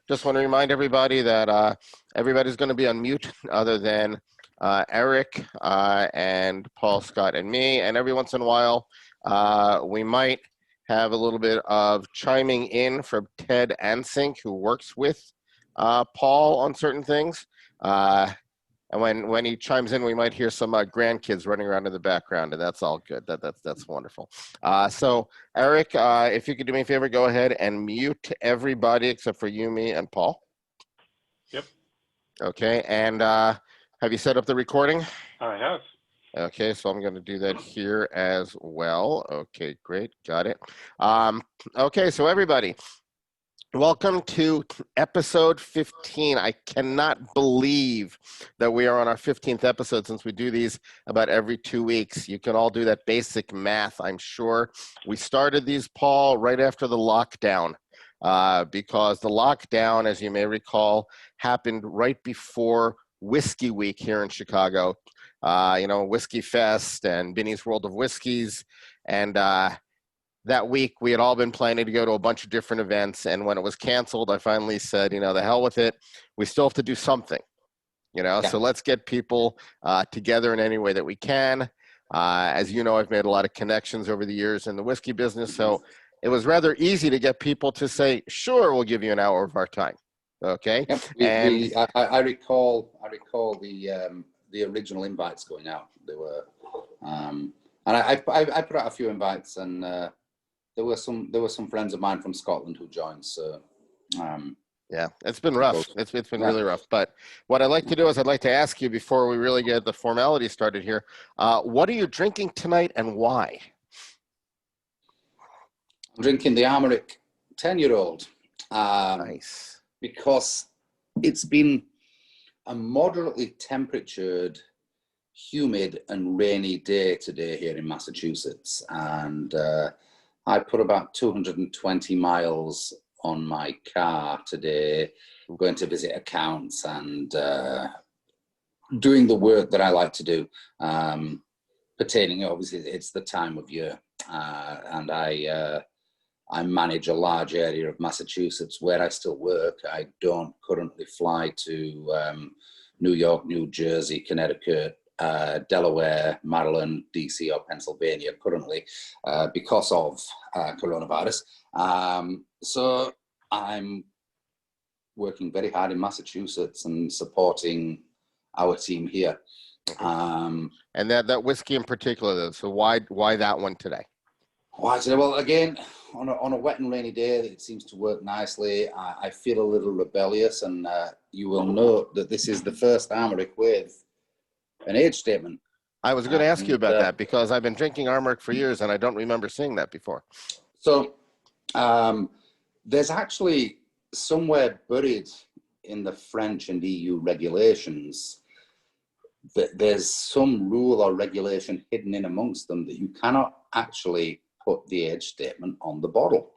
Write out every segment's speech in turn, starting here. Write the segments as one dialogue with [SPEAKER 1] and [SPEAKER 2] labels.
[SPEAKER 1] just want to remind everybody that everybody's going to be on mute other than Eric and Paul, Scott, and me. And every once in a while, we might have a little bit of chiming in from Ted Ansink, who works with Paul on certain things. And when he chimes in, we might hear some grandkids running around in the background, and that's all good. That's wonderful. So, Eric, if you could do me a favor, go ahead and mute everybody except for you, me, and Paul.
[SPEAKER 2] Yep.
[SPEAKER 1] Okay, and have you set up the recording?
[SPEAKER 2] I have.
[SPEAKER 1] Okay, so I'm going to do that here as well. Okay, great, got it. Okay, so everybody, welcome to episode 15. I cannot believe that we are on our 15th episode since we do these about every 2 weeks. You can all do that basic math, I'm sure. We started these, Paul, right after the lockdown because the lockdown, as you may recall, happened right before Whiskey Week here in Chicago. Whiskey Fest and Binny's World of Whiskeys. And that week, we had all been planning to go to a bunch of different events, and when it was canceled, I finally said, the hell with it. We still have to do something, so let's get people together in any way that we can. As you know, I've made a lot of connections over the years in the whiskey business, so it was rather easy to get people to say, sure, we'll give you an hour of our time. Okay.
[SPEAKER 3] Yep. I recall the original invites going out. They were, and I put out a few invites, and there were some friends of mine from Scotland who joined. So
[SPEAKER 1] yeah, it's been rough. It's been really rough. But what I'd like to do is I'd like to ask you before we really get the formality started here. What are you drinking tonight, and why?
[SPEAKER 3] I'm drinking the Armorik 10-year-old.
[SPEAKER 1] Nice.
[SPEAKER 3] Because it's been a moderately temperatured, humid and rainy day today here in Massachusetts. And I put about 220 miles on my car today, going to visit accounts and doing the work that I like to do, pertaining, obviously, it's the time of year. And I manage a large area of Massachusetts where I still work. I don't currently fly to New York, New Jersey, Connecticut, Delaware, Maryland, DC, or Pennsylvania currently because of coronavirus. So I'm working very hard in Massachusetts and supporting our team here.
[SPEAKER 1] And that whiskey in particular, though, so why that one today?
[SPEAKER 3] Why today? Well, again, on a wet and rainy day, it seems to work nicely. I feel a little rebellious, and you will note that this is the first Armorik with an age statement.
[SPEAKER 1] I was going to ask you about that because I've been drinking Armorik for years, and I don't remember seeing that before.
[SPEAKER 3] So there's actually somewhere buried in the French and EU regulations that there's some rule or regulation hidden in amongst them that you cannot actually put the age statement on the bottle.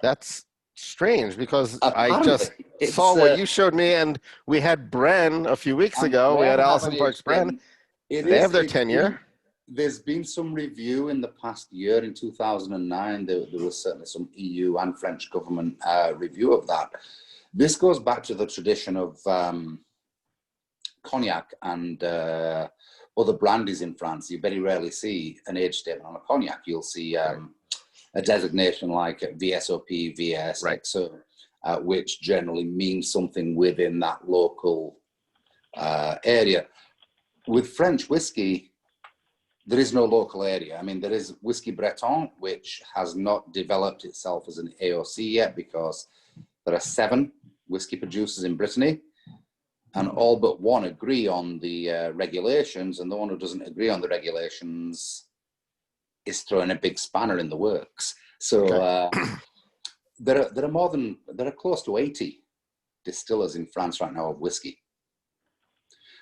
[SPEAKER 1] That's strange because I just saw what you showed me, and we had Bren a few weeks ago. We had Allison Parks Bren. They have their 10-year.
[SPEAKER 3] There's been some review in the past year. In 2009, there was certainly some EU and French government review of that. This goes back to the tradition of cognac and other brandies in France. You very rarely see an age statement on a cognac. You'll see a designation like VSOP, VS,
[SPEAKER 1] right.
[SPEAKER 3] So, which generally means something within that local area. With French whiskey, there is no local area. I mean, there is Whiskey Breton, which has not developed itself as an AOC yet because there are 7 whiskey producers in Brittany, and all but one agree on the regulations, and the one who doesn't agree on the regulations is throwing a big spanner in the works. So there are close to 80 distillers in France right now of whiskey,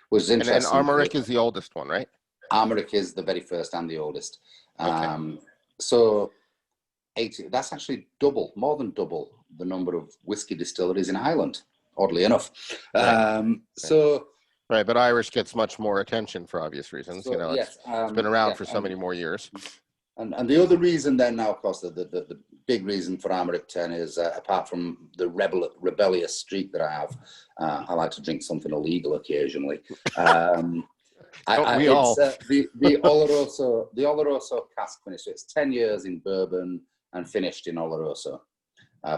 [SPEAKER 3] which is interesting.
[SPEAKER 1] And Armorik is the oldest one, right?
[SPEAKER 3] Armorik is the very first and the oldest.
[SPEAKER 1] Okay.
[SPEAKER 3] So 80, that's actually more than double the number of whiskey distilleries in Ireland, oddly enough.
[SPEAKER 1] Right.
[SPEAKER 3] So
[SPEAKER 1] right, but Irish gets much more attention for obvious reasons.
[SPEAKER 3] So,
[SPEAKER 1] it's been around for so many more years.
[SPEAKER 3] And the other reason then now, of course, the big reason for Armorik 10 is, apart from the rebellious streak that I have, I like to drink something illegal occasionally.
[SPEAKER 1] Don't we all?
[SPEAKER 3] It's the Oloroso cask finish. So it's 10 years in bourbon and finished in Oloroso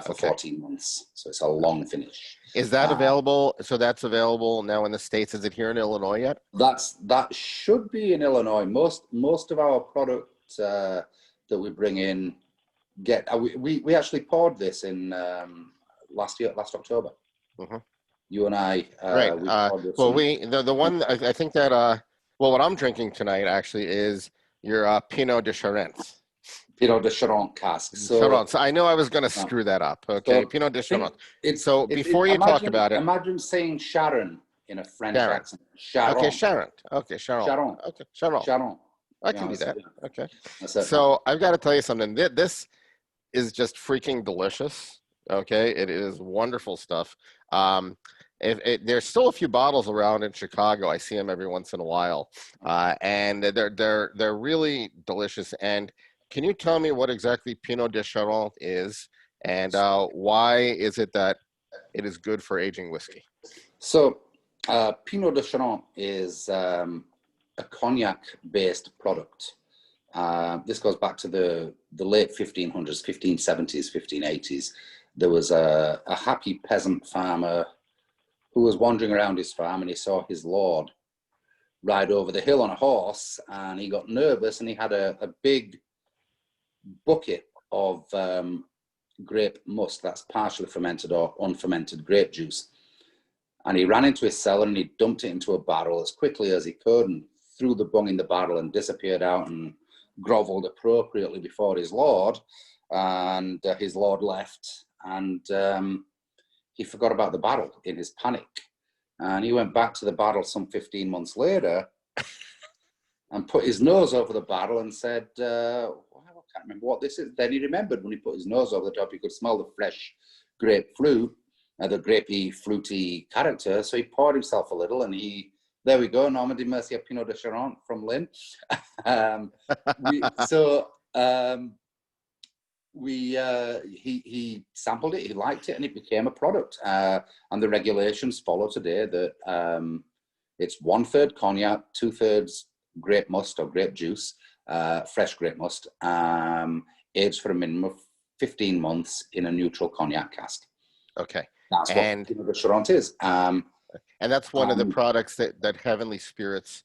[SPEAKER 3] for 14 months. So it's a long finish.
[SPEAKER 1] Is that available? So that's available now in the States. Is it here in Illinois yet?
[SPEAKER 3] That should be in Illinois. Most of our product that we bring in we actually poured this in last October.
[SPEAKER 1] Mm-hmm.
[SPEAKER 3] You and I.
[SPEAKER 1] Right. The one I think that what I'm drinking tonight actually is your Pinot de Charente.
[SPEAKER 3] Pinot de Charente cask.
[SPEAKER 1] So I know I was going to screw that up. Okay, so Pinot de Charente. So before you talk about it,
[SPEAKER 3] imagine saying Sharon in a French accent. Sharon.
[SPEAKER 1] Okay, Sharon. Okay, Sharon.
[SPEAKER 3] Sharon.
[SPEAKER 1] Okay, Sharon.
[SPEAKER 3] Sharon.
[SPEAKER 1] I can do that. Okay. So I've got to tell you something. This is just freaking delicious. Okay, it is wonderful stuff. There's still a few bottles around in Chicago. I see them every once in a while, and they're really delicious. And can you tell me what exactly Pinot de Charente is, and why is it that it is good for aging whiskey?
[SPEAKER 3] So, Pinot de Charente is a cognac-based product. This goes back to the late 1500s, 1570s, 1580s. There was a happy peasant farmer who was wandering around his farm, and he saw his lord ride over the hill on a horse, and he got nervous, and he had a big bucket of grape must, that's partially fermented or unfermented grape juice. And he ran into his cellar and he dumped it into a barrel as quickly as he could and threw the bung in the barrel and disappeared out and groveled appropriately before his lord. And his lord left, and he forgot about the barrel in his panic. And he went back to the barrel some 15 months later and put his nose over the barrel and said, I can't remember what this is. Then he remembered when he put his nose over the top, he could smell the fresh grapefruit, the grapey, fruity character. So he poured himself a little, and there we go, Normandie Mercier Pinot de Charente from Lynn. He sampled it, he liked it, and it became a product. And the regulations follow today that it's 1/3 cognac, 2/3 grape must or grape juice, fresh grape must, aged for a minimum of 15 months in a neutral cognac cask.
[SPEAKER 1] Okay.
[SPEAKER 3] That's what Pinot de Charente is.
[SPEAKER 1] And that's one of the products that Heavenly Spirits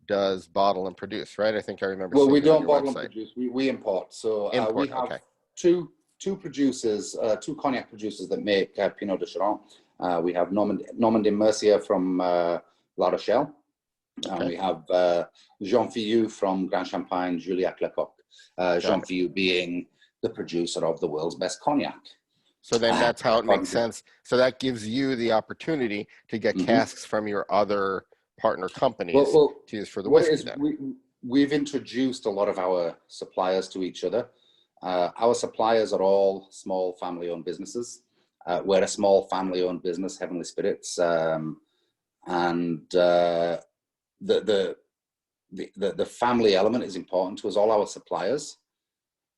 [SPEAKER 1] does bottle and produce, right? I think I remember.
[SPEAKER 3] Well, we don't bottle and produce. We import. So we have
[SPEAKER 1] okay.
[SPEAKER 3] two producers, two cognac producers that make Pinot de Charente. We have Normandie Mercier from La Rochelle. And we have Jean Filloux from Grand Champagne, Juliac Lecoq. Jean Filloux being the producer of the world's best cognac.
[SPEAKER 1] So then that's how it makes sense. So that gives you the opportunity to get casks from your other partner companies to use for the whiskey.
[SPEAKER 3] We've introduced a lot of our suppliers to each other. Our suppliers are all small family-owned businesses. We're a small family-owned business, Heavenly Spirits, and the family element is important to us. All our suppliers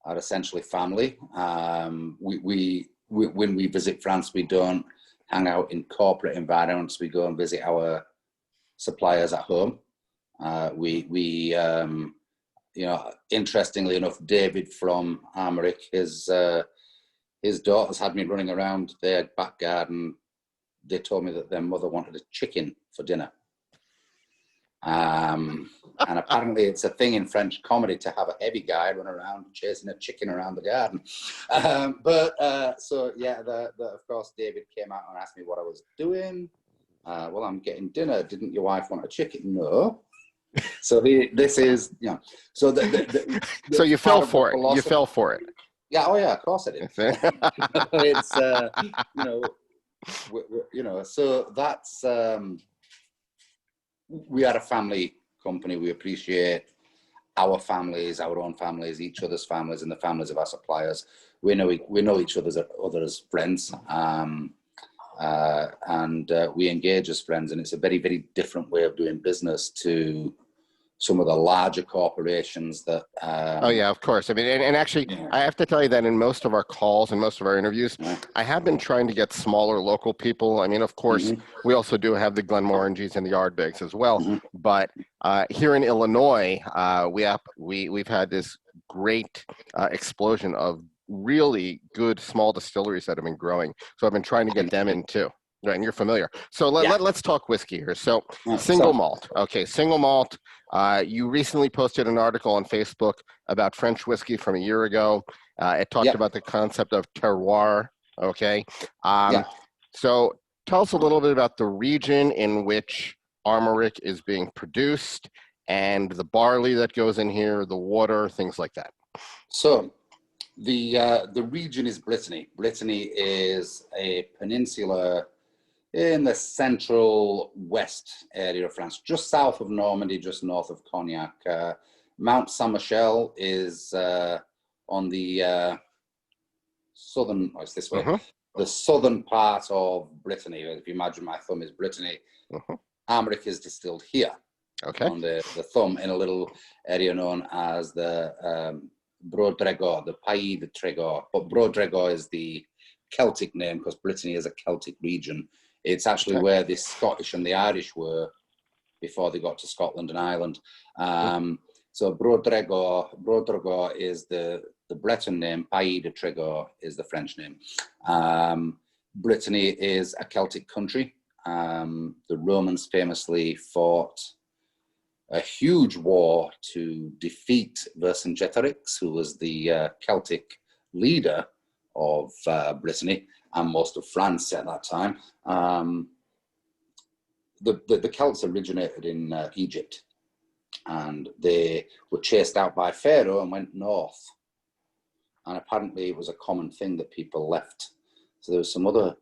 [SPEAKER 3] are essentially family. When we visit France, we don't hang out in corporate environments. We go and visit our suppliers at home. Interestingly enough, David from Armorik, his daughters had me running around their back garden. They told me that their mother wanted a chicken for dinner. And apparently it's a thing in French comedy to have a heavy guy run around chasing a chicken around the garden. Of course, David came out and asked me what I was doing. Well, I'm getting dinner. Didn't your wife want a chicken? No. So this is, so
[SPEAKER 1] so you fell for it. You fell for it.
[SPEAKER 3] Yeah. Oh yeah, of course I did. It's, so that's, we are a family company. We appreciate our families, our own families, each other's families, and the families of our suppliers. We know each other's friends, and we engage as friends. And it's a very, very different way of doing business to some of the larger corporations that.
[SPEAKER 1] Oh yeah, of course. I mean, and actually,
[SPEAKER 3] Yeah.
[SPEAKER 1] I have to tell you that in most of our calls and most of our interviews,
[SPEAKER 3] Yeah.
[SPEAKER 1] I have been trying to get smaller local people. I mean, of course, we also do have the Glenmorangies and the Ardbegs as well. But here in Illinois, we've had this great explosion of really good small distilleries that have been growing. So I've been trying to get them in too. Right, and you're familiar. So let's talk whiskey here. So single malt. Okay, single malt. You recently posted an article on Facebook about French whiskey from a year ago. It talked about the concept of terroir. Okay. So tell us a little bit about the region in which Armorik is being produced and the barley that goes in here, the water, things like that.
[SPEAKER 3] So the region is Brittany. Brittany is a peninsula in the central west area of France, just south of Normandy, just north of Cognac. Mount Saint-Michel is on the southern, it's this way, the southern part of Brittany. If you imagine my thumb is Brittany, Armorik is distilled here on the thumb in a little area known as the Brodregor, the Pays de Trégor. But Brodregor is the Celtic name because Brittany is a Celtic region. It's actually where the Scottish and the Irish were before they got to Scotland and Ireland. So Brodregor is the Breton name. Pays de Trégor is the French name. Brittany is a Celtic country. The Romans famously fought a huge war to defeat Vercingetorix, who was the Celtic leader of Brittany and most of France at that time. The Celts originated in Egypt, and they were chased out by Pharaoh and went north. And apparently it was a common thing that people left. So there was some other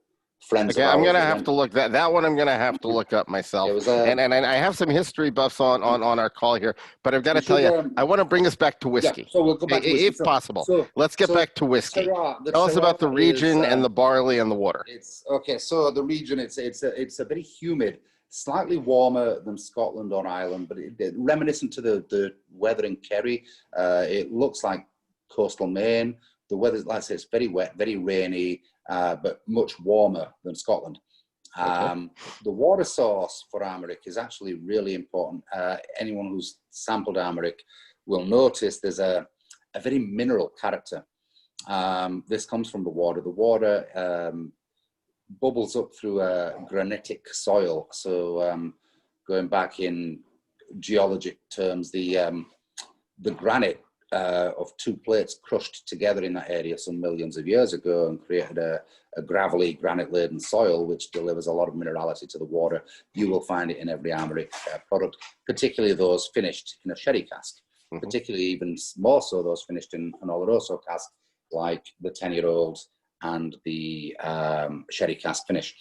[SPEAKER 3] friends.
[SPEAKER 1] Okay, I'm gonna have to look that one. I'm gonna have to look up myself. And I have some history buffs on our call here, but I've got to tell you, I want to bring us back to whiskey.
[SPEAKER 3] So we'll go back to whiskey.
[SPEAKER 1] If possible. Let's get back to whiskey. Tell us about the region and the barley and the water.
[SPEAKER 3] It's okay. So the region, it's a very humid, slightly warmer than Scotland or Ireland, but reminiscent to the weather in Kerry. It looks like coastal Maine. The weather, like I say, it's very wet, very rainy, but much warmer than Scotland. The water source for Armorik is actually really important. Anyone who's sampled Armorik will notice there's a very mineral character. This comes from the water. The water bubbles up through a granitic soil. So going back in geologic terms, the granite of two plates crushed together in that area some millions of years ago and created a gravelly, granite-laden soil, which delivers a lot of minerality to the water. You will find it in every Armorik product, particularly those finished in a sherry cask, particularly even more so those finished in an Oloroso cask, like the 10-year-old and the sherry cask finish,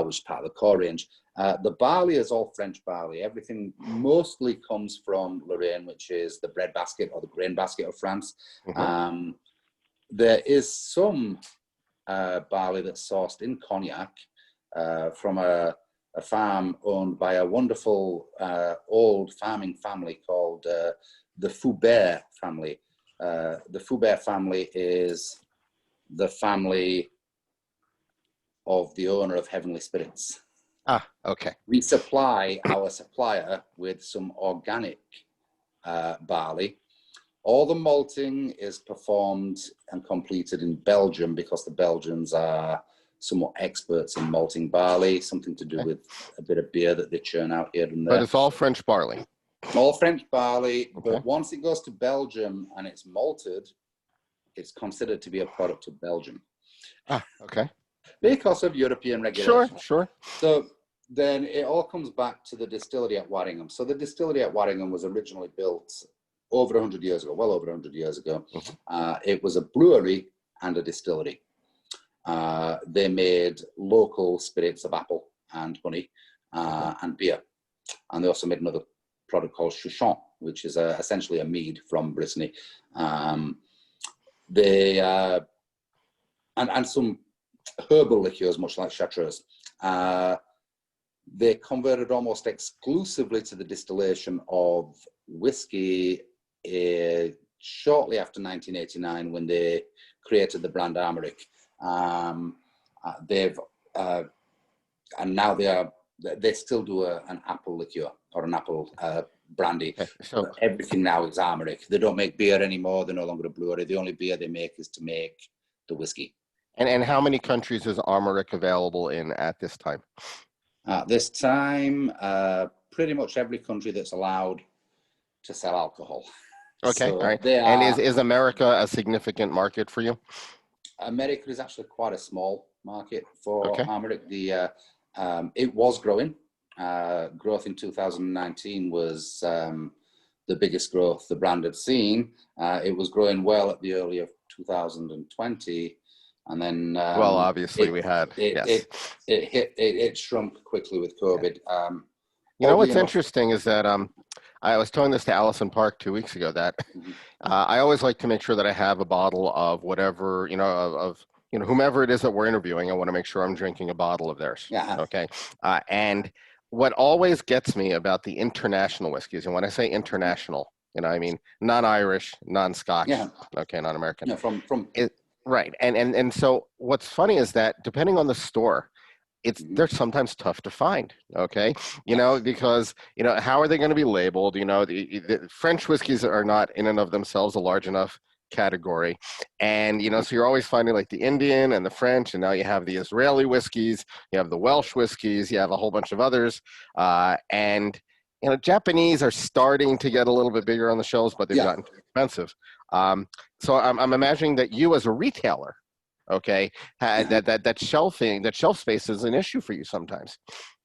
[SPEAKER 3] which is part of the core range. The barley is all French barley. Everything mostly comes from Lorraine, which is the breadbasket or the grain basket of France. There is some barley that's sourced in Cognac from a farm owned by a wonderful old farming family called the Foubert family. The Foubert family is the family of the owner of Heavenly Spirits. We supply our supplier with some organic barley. All the malting is performed and completed in Belgium because the Belgians are somewhat experts in malting barley, something to do with a bit of beer that they churn out here and there.
[SPEAKER 1] But it's all French barley.
[SPEAKER 3] All French barley, but once it goes to Belgium and it's malted, it's considered to be a product of Belgium. Because of European regulations.
[SPEAKER 1] Sure.
[SPEAKER 3] So then it all comes back to the distillery at Waddingham. So the distillery at Waddingham was originally built over 100 years ago, well over 100 years ago. It was a brewery and a distillery. They made local spirits of apple and honey and beer. And they also made another product called Chouchon, which is essentially a mead from Brittany. They and some herbal liqueurs, much like Chartreuse. They converted almost exclusively to the distillation of whiskey shortly after 1989 when they created the brand Armorik. And now they still do an apple liqueur or an apple brandy.
[SPEAKER 1] Okay, so
[SPEAKER 3] Everything now is Armorik. They don't make beer anymore. They're no longer a brewery. The only beer they make is to make the whiskey.
[SPEAKER 1] and how many countries is Armorik available in at this time?
[SPEAKER 3] At this time, pretty much every country that's allowed to sell alcohol.
[SPEAKER 1] Okay,
[SPEAKER 3] So
[SPEAKER 1] all right.
[SPEAKER 3] they
[SPEAKER 1] And
[SPEAKER 3] are,
[SPEAKER 1] is America a significant market for you?
[SPEAKER 3] America is actually quite a small market for
[SPEAKER 1] Okay.
[SPEAKER 3] Armorik. It was growing. Growth in 2019 was the biggest growth the brand had seen. It was growing well at the early of 2020, and then
[SPEAKER 1] Well, obviously we had, yes.
[SPEAKER 3] It shrunk quickly with COVID.
[SPEAKER 1] You know what's
[SPEAKER 3] enough,
[SPEAKER 1] interesting is that I was telling this to Allison Park 2 weeks ago that I always like to make sure that I have a bottle of whatever, of whomever it is that we're interviewing. I want to make sure I'm drinking a bottle of theirs.
[SPEAKER 3] Yeah.
[SPEAKER 1] Okay. And what always gets me about the international whiskeys, and when I say international, I mean non-Irish, non-Scotch,
[SPEAKER 3] Yeah.
[SPEAKER 1] okay, non-American.
[SPEAKER 3] Yeah, from
[SPEAKER 1] Right. And so what's funny is that depending on the store, they're sometimes tough to find, okay? Because, how are they going to be labeled? The French whiskeys are not in and of themselves a large enough category. And, so you're always finding like the Indian and the French, and now you have the Israeli whiskeys, you have the Welsh whiskeys, you have a whole bunch of others. And Japanese are starting to get a little bit bigger on the shelves, but they've gotten too expensive. So I'm imagining that you as a retailer, okay, that shelf space is an issue for you sometimes.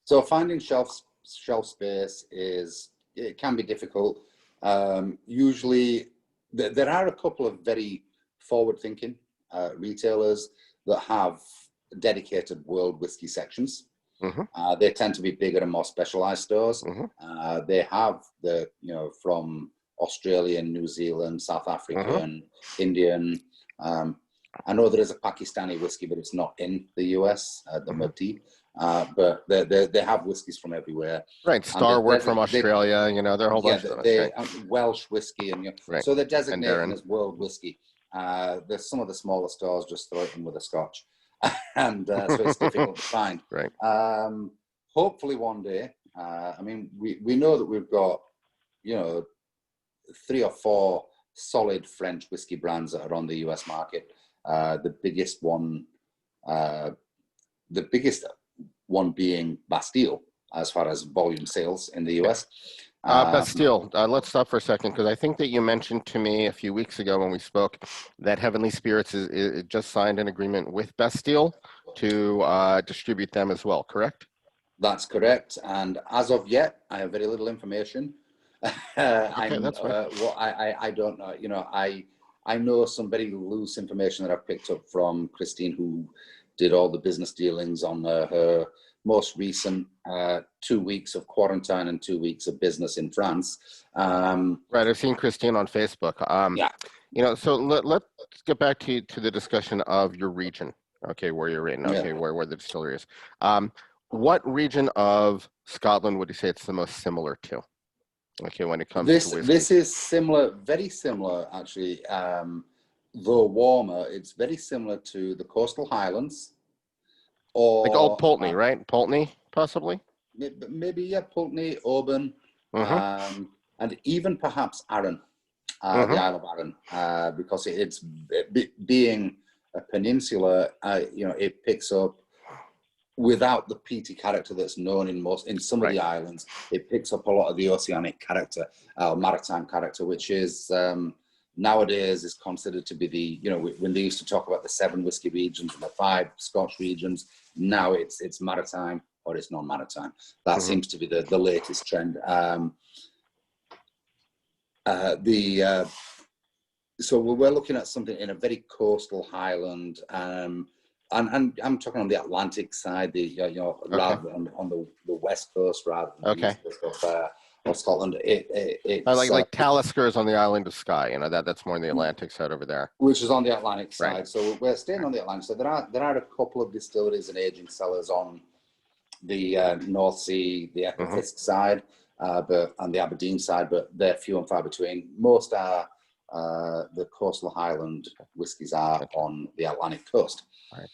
[SPEAKER 3] So finding shelf space it can be difficult. Usually, there are a couple of very forward-thinking retailers that have dedicated world whiskey sections. They tend to be bigger and more specialized stores. They have from Australian, New Zealand, South African, Indian. I know there is a Pakistani whiskey, but it's not in the US, the Murti. But they have whiskies from everywhere.
[SPEAKER 1] Right, Starward from Australia, there are a whole bunch of them.
[SPEAKER 3] Welsh whiskey,
[SPEAKER 1] right.
[SPEAKER 3] So they're designating as world whiskey. There's some of the smaller stores just throw it in with a Scotch, and so it's difficult to find.
[SPEAKER 1] Right.
[SPEAKER 3] Hopefully one day. We know that we've got 3 or 4 solid French whiskey brands that are on the US market. The biggest one being Bastille as far as volume sales in the US.
[SPEAKER 1] Bastille, let's stop for a second because I think that you mentioned to me a few weeks ago when we spoke that Heavenly Spirits is just signed an agreement with Bastille to distribute them as well, correct?
[SPEAKER 3] That's correct. And as of yet, I have very little information.
[SPEAKER 1] That's right.
[SPEAKER 3] I don't know. I know some very loose information that I've picked up from Christine, who did all the business dealings on her most recent 2 weeks of quarantine and 2 weeks of business in France.
[SPEAKER 1] Right, I've seen Christine on Facebook. So let's get back to the discussion of your region, okay, where you're in, okay, where the distillery is. What region of Scotland would you say it's the most similar to? Okay, when it comes to whiskey. This
[SPEAKER 3] is similar, very similar actually, though warmer. It's very similar to the Coastal Highlands. Or
[SPEAKER 1] like old Pulteney, right? Pulteney, possibly?
[SPEAKER 3] Maybe, Pulteney, Oban, and even perhaps Arran, the Isle of Arran, because it's being a peninsula, it picks up, without the peaty character that's known in some of the islands, it picks up a lot of the oceanic character, maritime character, which is nowadays is considered to be when they used to talk about the 7 whiskey regions and the 5 Scotch regions, now it's maritime or it's non-maritime. That seems to be the latest trend. So we're looking at something in a very coastal highland, and I'm talking on the Atlantic side, rather than on the west coast, rather than the east coast of Scotland. It's
[SPEAKER 1] like Talisker is on the island of Skye. That's more on the Atlantic side over there,
[SPEAKER 3] which is on the Atlantic side. Right. So we're staying on the Atlantic side. There are a couple of distilleries and aging cellars on the North Sea, the Epifisk side. but on the Aberdeen side, but they're few and far between. Most are the coastal Highland whiskies are on the Atlantic coast.
[SPEAKER 1] All right.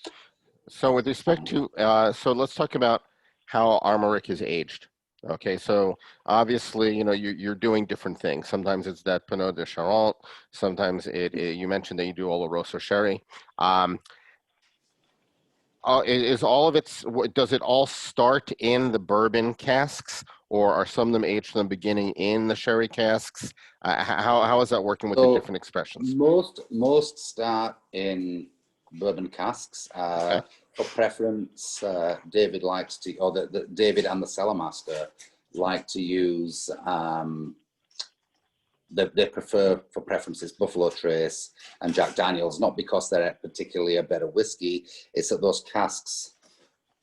[SPEAKER 1] So with respect to, so let's talk about how Armorik is aged. Okay, so obviously, you're doing different things. Sometimes it's that Pinot de Charente. Sometimes you mentioned that you do Oloroso sherry. Is all of it, does it all start in the bourbon casks, or are some of them aged from the beginning in the sherry casks? How is that working with the different expressions?
[SPEAKER 3] Most start in bourbon casks.
[SPEAKER 1] Okay.
[SPEAKER 3] For preference, David likes to, or David and the cellar master like to use. They prefer, for preferences, Buffalo Trace and Jack Daniels, not because they're particularly a better whiskey. It's that those casks,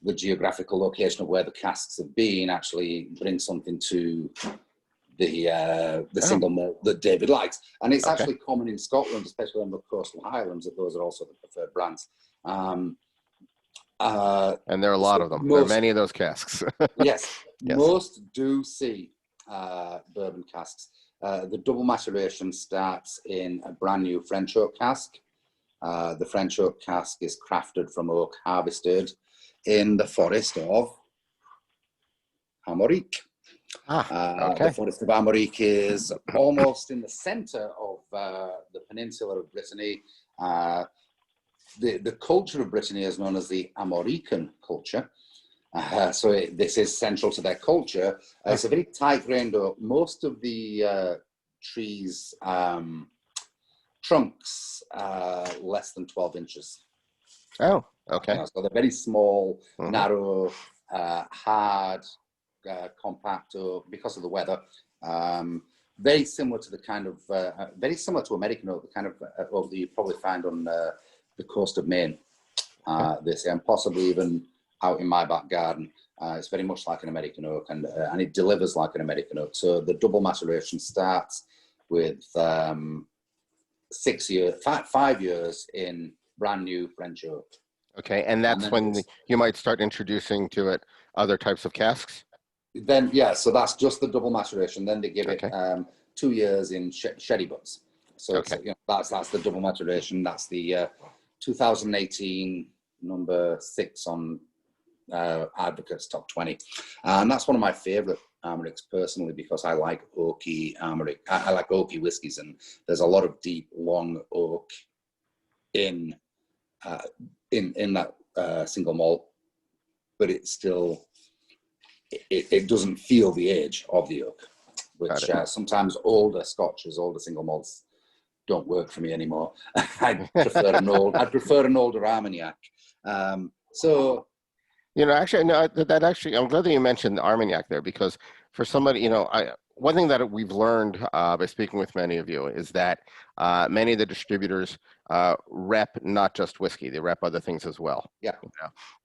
[SPEAKER 3] the geographical location of where the casks have been, actually bring something to the single malt that David likes. And it's actually common in Scotland, especially on the coastal highlands, that those are also the preferred brands.
[SPEAKER 1] And there are a lot of them. There are many of those casks.
[SPEAKER 3] Yes. Most do see bourbon casks. The double maceration starts in a brand new French oak cask. The French oak cask is crafted from oak harvested in the forest of Armorik. The forest of Armorik is almost in the center of the peninsula of Brittany. The culture of Brittany is known as the Armorican culture. So this is central to their culture. It's a very tight-grained oak. Most of the trees' trunks less than 12 inches.
[SPEAKER 1] Oh, okay.
[SPEAKER 3] So they're very small, narrow, hard, compact oak because of the weather. Very similar to the kind of, very similar to American oak, the kind of oak that you probably find on the coast of Maine. They say, and possibly even out in my back garden. It's very much like an American oak, and it delivers like an American oak. So the double maceration starts with 5 years in brand new French oak.
[SPEAKER 1] Okay, and that's when you might start introducing to it other types of casks?
[SPEAKER 3] Then, so that's just the double maceration. Then they give it 2 years in sherry butts. So it's, that's the double maturation. That's the 2018 number 6 on Advocates Top 20. And that's one of my favorite Armoriks personally, because I like oaky Armorik. I like oaky whiskies, and there's a lot of deep, long oak in that single malt, but it's still, it doesn't feel the age of the oak, which sometimes older scotches, older single malts don't work for me anymore. I'd prefer an older Armagnac. So,
[SPEAKER 1] actually, no, I'm glad that you mentioned Armagnac there, because for somebody, one thing that we've learned by speaking with many of you is that many of the distributors rep not just whiskey, they rep other things as well.
[SPEAKER 3] Yeah.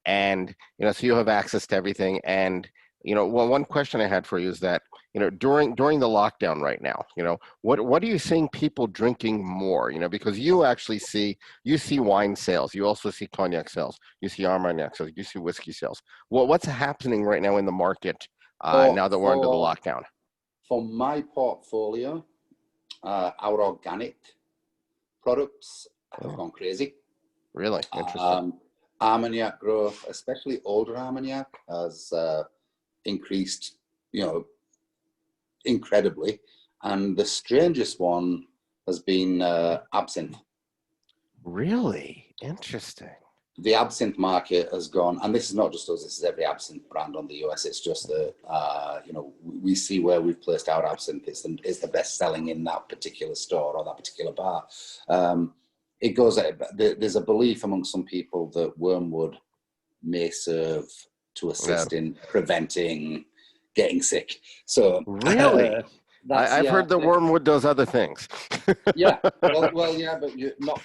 [SPEAKER 1] And, so you have access to everything. And, one question I had for you is that, during the lockdown right now, what are you seeing people drinking more? Because you actually see wine sales, you also see cognac sales, you see Armagnac sales, you see whiskey sales. What's happening right now in the market now that we're under the lockdown?
[SPEAKER 3] For my portfolio, our organic products have gone crazy.
[SPEAKER 1] Really? Interesting.
[SPEAKER 3] Armagnac growth, especially older Armagnac, has increased, incredibly. And the strangest one has been absinthe.
[SPEAKER 1] Really? Interesting.
[SPEAKER 3] The absinthe market has gone, and this is not just us, this is every absinthe brand on the US. It's just that, we see where we've placed our absinthe. It's the best selling in that particular store or that particular bar. It goes, there's a belief among some people that wormwood may serve to assist in preventing getting sick. So
[SPEAKER 1] really, I've heard that wormwood does other things.
[SPEAKER 3] Yeah, well, yeah, but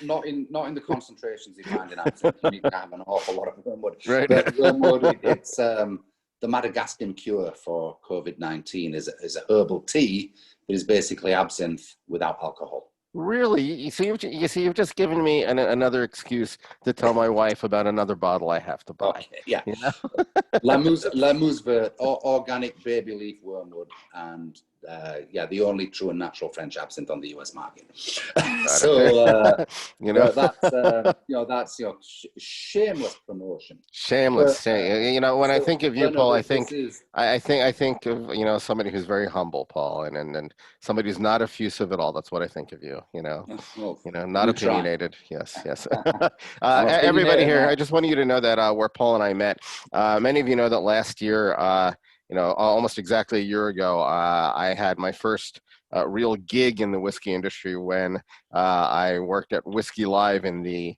[SPEAKER 3] not in the concentrations you find in absinthe. You need to have an awful lot of wormwood.
[SPEAKER 1] Right.
[SPEAKER 3] But wormwood, it's the Madagascan cure for COVID-19 is a herbal tea that is basically absinthe without alcohol.
[SPEAKER 1] Really? You see, you've just given me another excuse to tell my wife about another bottle I have to buy.
[SPEAKER 3] Okay, yeah.
[SPEAKER 1] You know?
[SPEAKER 3] Lamuse Vert, organic baby leaf wormwood, and yeah, the only true and natural French absinthe on the US market. So
[SPEAKER 1] you know,
[SPEAKER 3] that's shameless promotion.
[SPEAKER 1] shameless.
[SPEAKER 3] But
[SPEAKER 1] You know, when I think of you,
[SPEAKER 3] no,
[SPEAKER 1] Paul,
[SPEAKER 3] this is
[SPEAKER 1] I think of somebody who's very humble, Paul, and somebody who's not effusive at all. That's what I think of you.
[SPEAKER 3] well,
[SPEAKER 1] Not
[SPEAKER 3] you try.
[SPEAKER 1] opinionated. Yes, yes.
[SPEAKER 3] I'm
[SPEAKER 1] Everybody
[SPEAKER 3] opinionated
[SPEAKER 1] here,
[SPEAKER 3] now.
[SPEAKER 1] I just wanted you to know that where Paul and I met. Many of you know that last year, almost exactly a year ago, I had my first real gig in the whiskey industry when I worked at Whiskey Live in the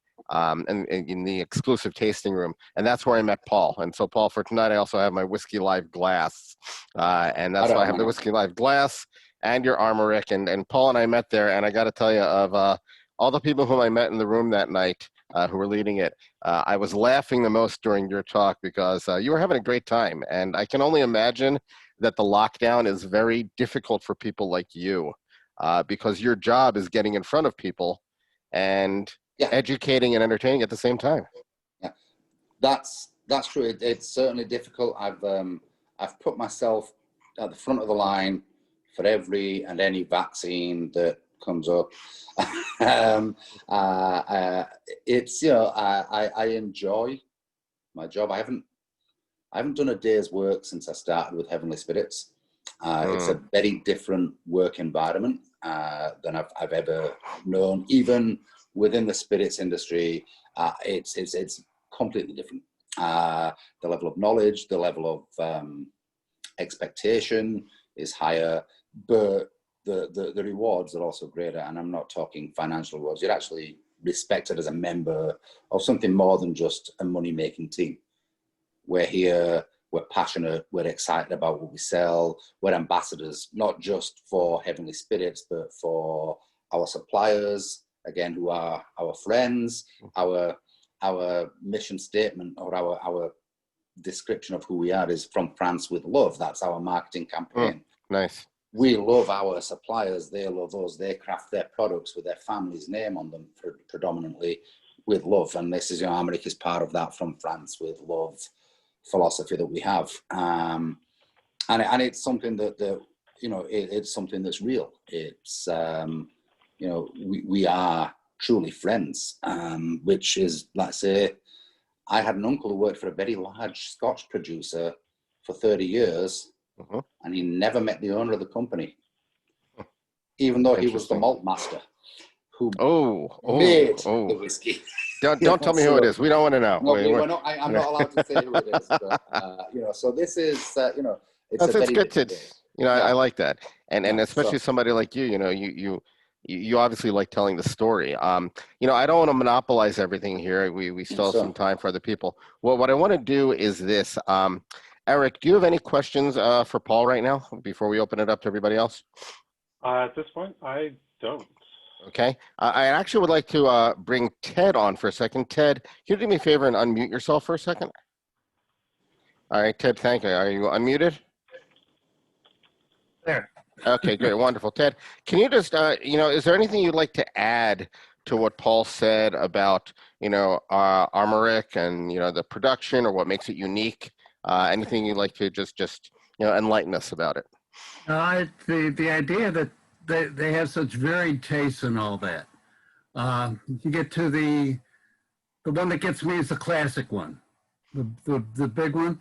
[SPEAKER 1] in the exclusive tasting room, and that's where I met Paul. And so, Paul, for tonight, I also have my Whiskey Live glass, and that's why I have the Whiskey Live glass and your Armorik. And Paul and I met there, and I got to tell you, of all the people whom I met in the room that night who were leading it, I was laughing the most during your talk because you were having a great time. And I can only imagine that the lockdown is very difficult for people like you because your job is getting in front of people and educating and entertaining at the same time.
[SPEAKER 3] Yeah, that's true. It's certainly difficult. I've put myself at the front of the line for every and any vaccine that comes up. It's I enjoy my job. I haven't done a day's work since I started with Heavenly Spirits. It's a very different work environment than I've ever known. Even within the spirits industry, it's completely different. The level of knowledge, the level of expectation is higher, but the rewards are also greater. And I'm not talking financial rewards. You're actually respected as a member of something more than just a money-making team. We're here, we're passionate, we're excited about what we sell. We're ambassadors, not just for Heavenly Spirits, but for our suppliers, again, who are our friends. Our mission statement, or our description of who we are, is from France with love. That's our marketing campaign.
[SPEAKER 1] Nice.
[SPEAKER 3] We love our suppliers. They love us. They craft their products with their family's name on them, predominantly with love. And this is, Armorik is part of that from France with love philosophy that we have. And it's something that it's something that's real. It's, we are truly friends, which is, let's say, I had an uncle who worked for a very large Scotch producer for 30 years, and he never met the owner of the company, even though he was the malt master who made the whiskey.
[SPEAKER 1] Don't tell me who it is. We don't want to know.
[SPEAKER 3] No, we're not, I'm not allowed to say who it is. But, so this is, it's
[SPEAKER 1] good. I like that, and especially somebody like you. You obviously like telling the story. I don't want to monopolize everything here. We still have some time for other people. Well, what I want to do is this. Eric, do you have any questions for Paul right now before we open it up to everybody else?
[SPEAKER 2] At this point, I don't.
[SPEAKER 1] Okay. I actually would like to bring Ted on for a second. Ted, can you do me a favor and unmute yourself for a second? All right, Ted, thank you. Are you unmuted?
[SPEAKER 4] There.
[SPEAKER 1] Okay, great, wonderful. Ted, can you just, is there anything you'd like to add to what Paul said about, Armorik and, the production or what makes it unique? Anything you'd like to just enlighten us about it?
[SPEAKER 4] The idea that they have such varied tastes and all that. You get to the one that gets me is the classic one, the big one.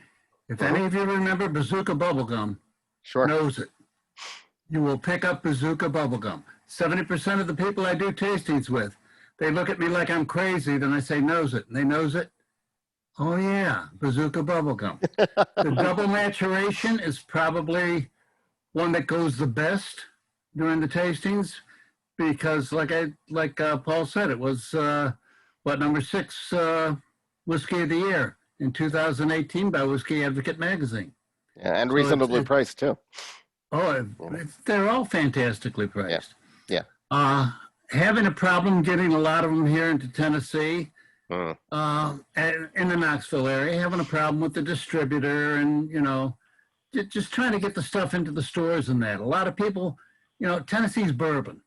[SPEAKER 4] If any of you remember Bazooka Bubblegum, knows it. You will pick up Bazooka Bubblegum. 70% of the people I do tastings with, they look at me like I'm crazy. Then I say, knows it. And they knows it. Oh, yeah, Bazooka Bubblegum. The double maturation is probably one that goes the best during the tastings because, like Paul said, it was, number 6 Whiskey of the Year in 2018 by Whiskey Advocate Magazine.
[SPEAKER 1] Yeah, and reasonably priced, too.
[SPEAKER 4] Oh, they're all fantastically priced.
[SPEAKER 1] Yeah.
[SPEAKER 4] Having a problem getting a lot of them here into Tennessee, in the Knoxville area, having a problem with the distributor and, just trying to get the stuff into the stores and that. A lot of people, Tennessee's bourbon.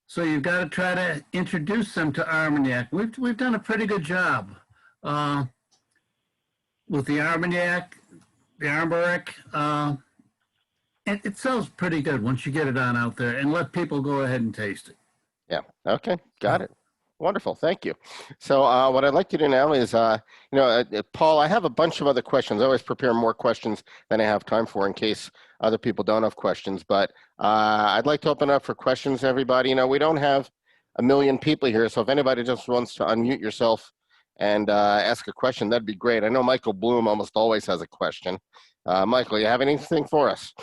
[SPEAKER 4] So you've got to try to introduce them to Armagnac. We've done a pretty good job with the Armagnac, the Armorik. It sells pretty good once you get it on out there, and let people go ahead and taste it.
[SPEAKER 1] Yeah. Okay. Got it. Wonderful. Thank you. So what I'd like to do now is, Paul, I have a bunch of other questions. I always prepare more questions than I have time for in case other people don't have questions. But I'd like to open up for questions, everybody. We don't have a million people here. So if anybody just wants to unmute yourself and ask a question, that'd be great. I know Michael Bloom almost always has a question. Michael, you have anything for us?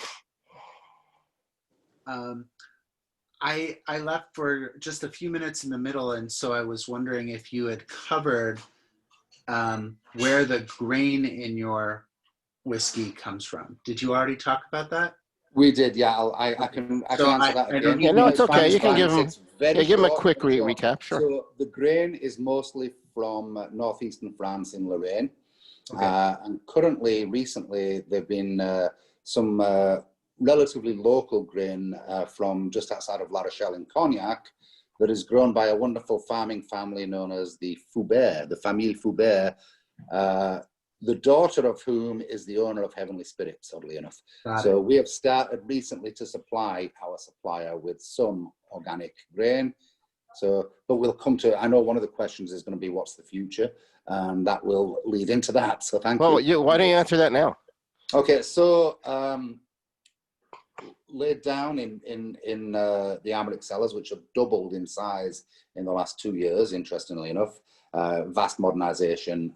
[SPEAKER 5] I left for just a few minutes in the middle, and so I was wondering if you had covered where the grain in your whiskey comes from. Did you already talk about that?
[SPEAKER 3] We did, yeah. I can answer that again.
[SPEAKER 1] Yeah, no, it's okay. You can give him. Give him a
[SPEAKER 3] short,
[SPEAKER 1] quick
[SPEAKER 3] very short.
[SPEAKER 1] recap. Sure.
[SPEAKER 3] So the grain is mostly from northeastern France in Lorraine.
[SPEAKER 5] Okay.
[SPEAKER 3] And recently, there have been some relatively local grain from just outside of La Rochelle in Cognac that is grown by a wonderful farming family known as the Foubert, the Famille Foubert, the daughter of whom is the owner of Heavenly Spirits, oddly enough. So we have started recently to supply our supplier with some organic grain. So, but we'll come to, I know one of the questions is going to be what's the future, and that will lead into that. So thank you.
[SPEAKER 1] Why don't you answer that now?
[SPEAKER 3] Okay, so laid down in the Armorik cellars, which have doubled in size in the last 2 years, interestingly enough, vast modernization.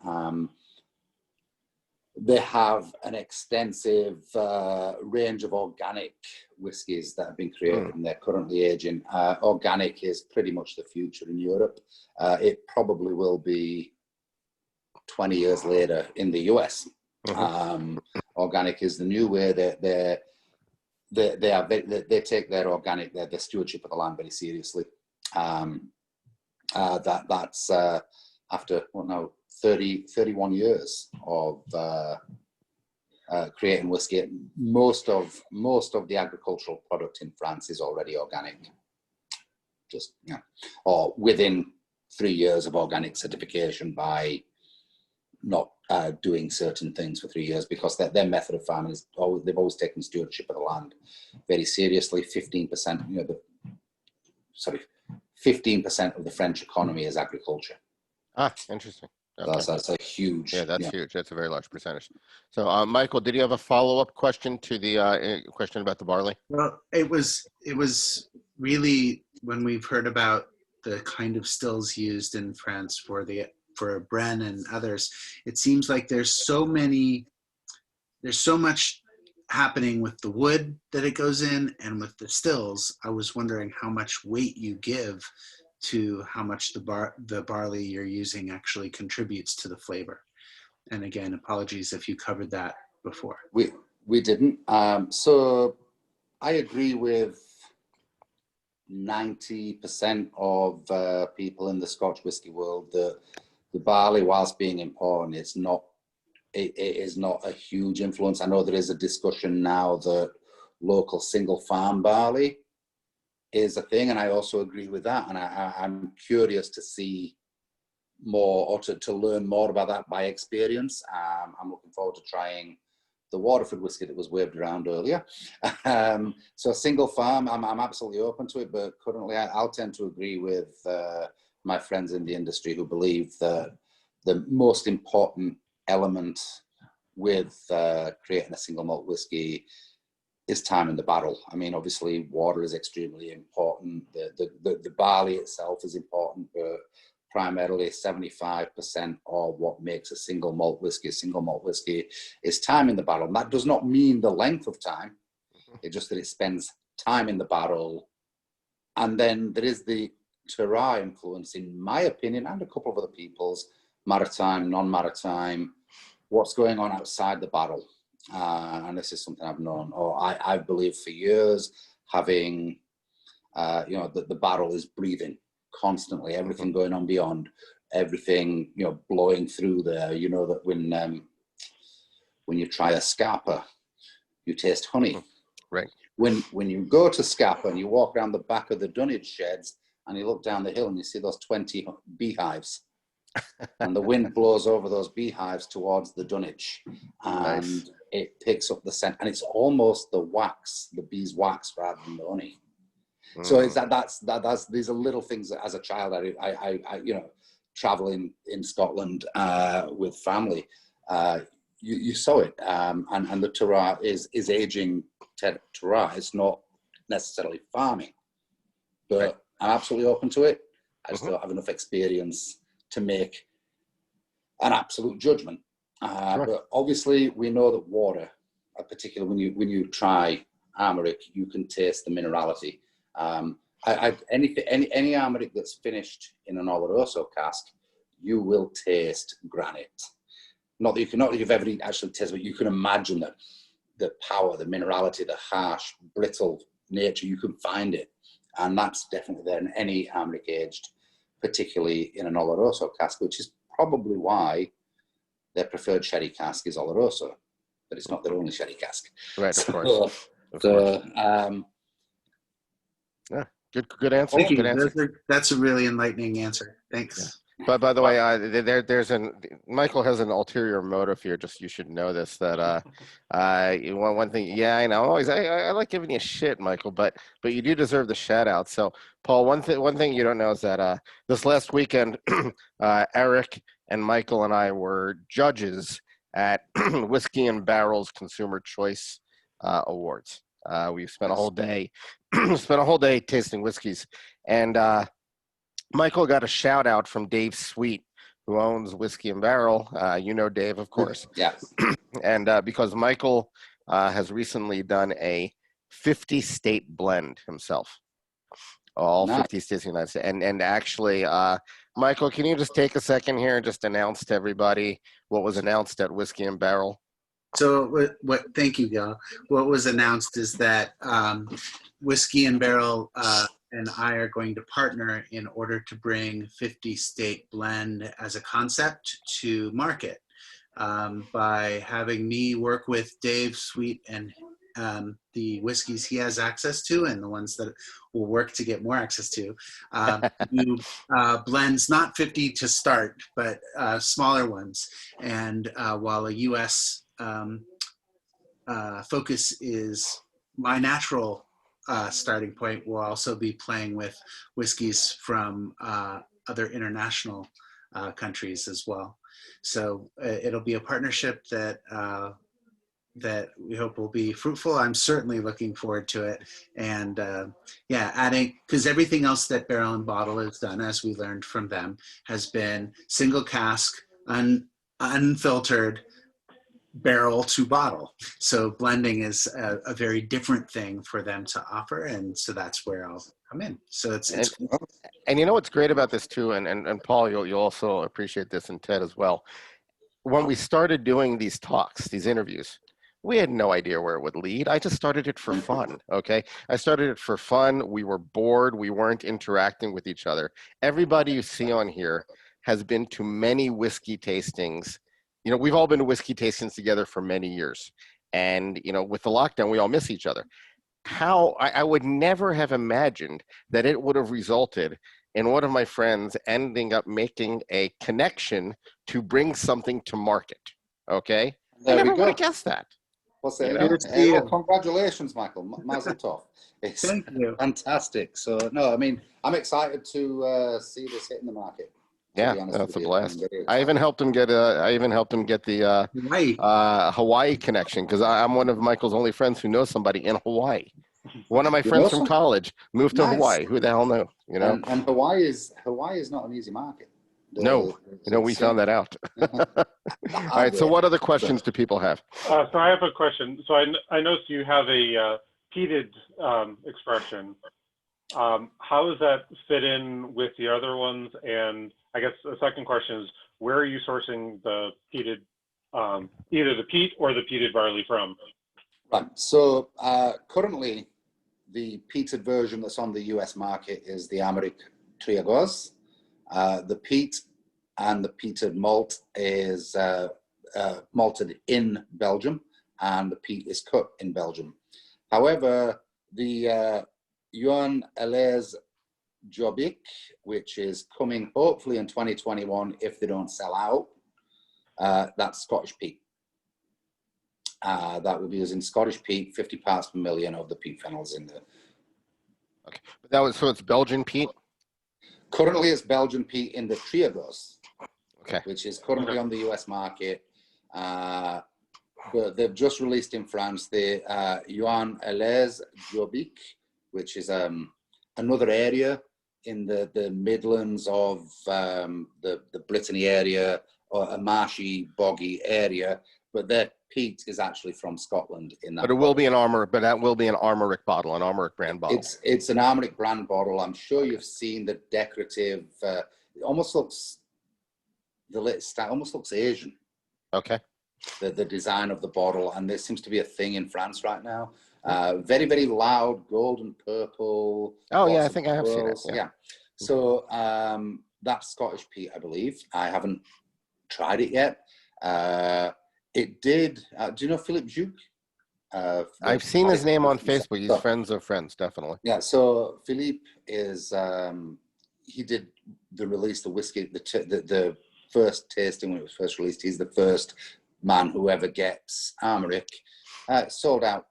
[SPEAKER 3] They have an extensive range of organic whiskies that have been created and they're currently aging. Organic is pretty much the future in Europe. It probably will be 20 years later in the US. Organic is the new way. They take their organic, their stewardship of the land very seriously. That's after 31 years of creating whiskey. Most of the agricultural product in France is already organic. Just or within 3 years of organic certification by not doing certain things for 3 years, because their method of farming is they've always taken stewardship of the land very seriously. 15%, 15% of the French economy is agriculture.
[SPEAKER 1] Interesting. Okay.
[SPEAKER 3] That's a huge.
[SPEAKER 1] Yeah, that's huge. That's a very large percentage. So, Michael, did you have a follow-up question to the question about the barley?
[SPEAKER 5] Well, it was really, when we've heard about the kind of stills used in France for Bren and others, it seems like there's so much happening with the wood that it goes in and with the stills. I was wondering how much weight you give to how much the barley you're using actually contributes to the flavor. And again, apologies if you covered that before.
[SPEAKER 3] We didn't. So I agree with 90% of people in the Scotch whisky world that the barley, whilst being important, it is not a huge influence. I know there is a discussion now that local single farm barley is a thing, and I also agree with that. And I'm curious to see more, or to learn more about that by experience. I'm looking forward to trying the Waterford whiskey that was waved around earlier. So single farm, I'm absolutely open to it, but currently I'll tend to agree with my friends in the industry who believe that the most important element with creating a single malt whiskey is time in the barrel. I mean, obviously water is extremely important. The barley itself is important, but primarily 75% of what makes a single malt whiskey is time in the barrel. And that does not mean the length of time. It's just that it spends time in the barrel. And then there is the terroir influence, in my opinion, and a couple of other people's, maritime, non-maritime, what's going on outside the barrel. And this is something I've known, or I believe for years, having, the barrel is breathing constantly, everything going on beyond, everything, blowing through there. You know that when you try a Scapa, you taste honey.
[SPEAKER 1] Right.
[SPEAKER 3] When you go to Scapa and you walk around the back of the dunnage sheds, and you look down the hill and you see those 20 beehives. And the wind blows over those beehives towards the dunnage, and
[SPEAKER 1] Nice.
[SPEAKER 3] it picks up the scent, and it's almost the wax, the bee's wax, rather than the honey. So it's that's these are little things that as a child I you know, traveling in Scotland with family, you saw it, and the terroir is aging terroir. It's not necessarily farming, but I'm absolutely open to it. I just don't have enough experience to make an absolute judgment. But obviously, we know that water, particularly when you try Armorik, you can taste the minerality. Any Armorik that's finished in an Oloroso cask, you will taste granite. Not that you've ever actually tasted, but you can imagine that the power, the minerality, the harsh, brittle nature, you can find it, and that's definitely there in any Armorik aged, particularly in an Oloroso cask, which is probably why their preferred sherry cask is Oloroso, but it's not their only sherry cask.
[SPEAKER 1] Right, of
[SPEAKER 3] So,
[SPEAKER 1] course. Of
[SPEAKER 3] so
[SPEAKER 1] course. Yeah, good answer.
[SPEAKER 5] Thank
[SPEAKER 1] Good
[SPEAKER 5] you.
[SPEAKER 1] answer.
[SPEAKER 5] That's a really enlightening answer. Thanks.
[SPEAKER 1] But by the way, there's Michael has an ulterior motive here. Just you should know this, that one thing. Yeah, I know. I like giving you shit, Michael, but you do deserve the shout out. So Paul, one thing you don't know is that this last weekend, Eric and Michael and I were judges at Whiskey and Barrel's Consumer Choice Awards. We spent a whole day tasting whiskeys, and Michael got a shout out from Dave Sweet, who owns Whiskey and Barrel. You know Dave, of course.
[SPEAKER 3] Yes.
[SPEAKER 1] And because Michael has recently done a 50-state blend himself. All
[SPEAKER 3] Nice.
[SPEAKER 1] 50 states in the United States. And actually, Michael, can you just take a second here and just announce to everybody what was announced at Whiskey and Barrel?
[SPEAKER 5] So thank you, Gil. What was announced is that Whiskey and Barrel and I are going to partner in order to bring 50-state blend as a concept to market by having me work with Dave Sweet and the whiskeys he has access to and the ones that we'll work to get more access to. Do blends, not 50 to start, but smaller ones. And while a U.S. Focus is my natural starting point, we'll also be playing with whiskeys from other international countries as well. So it'll be a partnership that we hope will be fruitful. I'm certainly looking forward to it. And yeah, adding, because everything else that Barrel and Bottle has done, as we learned from them, has been single cask, unfiltered, barrel to bottle. So blending is a very different thing for them to offer, and so that's where I'll come in. So it's
[SPEAKER 1] and you know what's great about this too, and Paul, you'll also appreciate this, and Ted as well. When we started doing these talks, these interviews, we had no idea where it would lead. I just started it for fun, okay? I started it for fun. We were bored. We weren't interacting with each other. Everybody you see on here has been to many whiskey tastings. You know, we've all been to whiskey tastings together for many years. And, you know, with the lockdown, we all miss each other. I would never have imagined that it would have resulted in one of my friends ending up making a connection to bring something to market, okay? I never would have guessed that.
[SPEAKER 3] Well, congratulations, Michael. Mazel tov. It's
[SPEAKER 5] Thank you.
[SPEAKER 3] Fantastic. So, no, I mean, I'm excited to see this hit in the market.
[SPEAKER 1] Yeah, that's a blast. I even helped him get the Hawaii connection, because I'm one of Michael's only friends who knows somebody in Hawaii. One of my friends from college moved to Hawaii. Who the hell knew? You know.
[SPEAKER 3] And Hawaii is not an easy market.
[SPEAKER 1] We found that out. All right. So, what other questions do people have?
[SPEAKER 2] So I have a question. So I noticed you have a peated expression. How does that fit in with the other ones? And I guess the second question is, where are you sourcing the peated, either the peat or the peated barley from?
[SPEAKER 3] Right. So currently, the peated version that's on the US market is the Armorik Triagoz. The peat and the peated malt is malted in Belgium, and the peat is cut in Belgium. However, the Johan Elers Jobbik, which is coming hopefully in 2021 if they don't sell out. That's Scottish peat. That will be using Scottish peat, 50 parts per million of the peat phenols in there.
[SPEAKER 1] Okay, but that was so it's Belgian peat.
[SPEAKER 3] Currently, it's Belgian peat in the Triagos,
[SPEAKER 1] Okay.
[SPEAKER 3] which is currently on the US market. But they've just released in France the Juan Elez Jobbik, which is another area in the Midlands of the Brittany area, or a marshy, boggy area. But their peat is actually from Scotland. In that,
[SPEAKER 1] But it will be an that will be an Armorik bottle, an Armorik brand bottle.
[SPEAKER 3] It's an Armorik brand bottle. I'm sure you've seen the decorative. It almost looks almost looks Asian.
[SPEAKER 1] Okay.
[SPEAKER 3] The design of the bottle, and there seems to be a thing in France right now. Very, very loud, gold and purple.
[SPEAKER 1] Oh yeah, I think I have seen it.
[SPEAKER 3] Yeah. So that's Scottish peat, I believe. I haven't tried it yet. It did. Do you know Philippe Jouc?
[SPEAKER 1] I've seen his name on Facebook. He's friends of friends, definitely.
[SPEAKER 3] Yeah. So Philippe is. He did the release, the whiskey, the first tasting when it was first released. He's the first man who ever gets Armorik. Sold out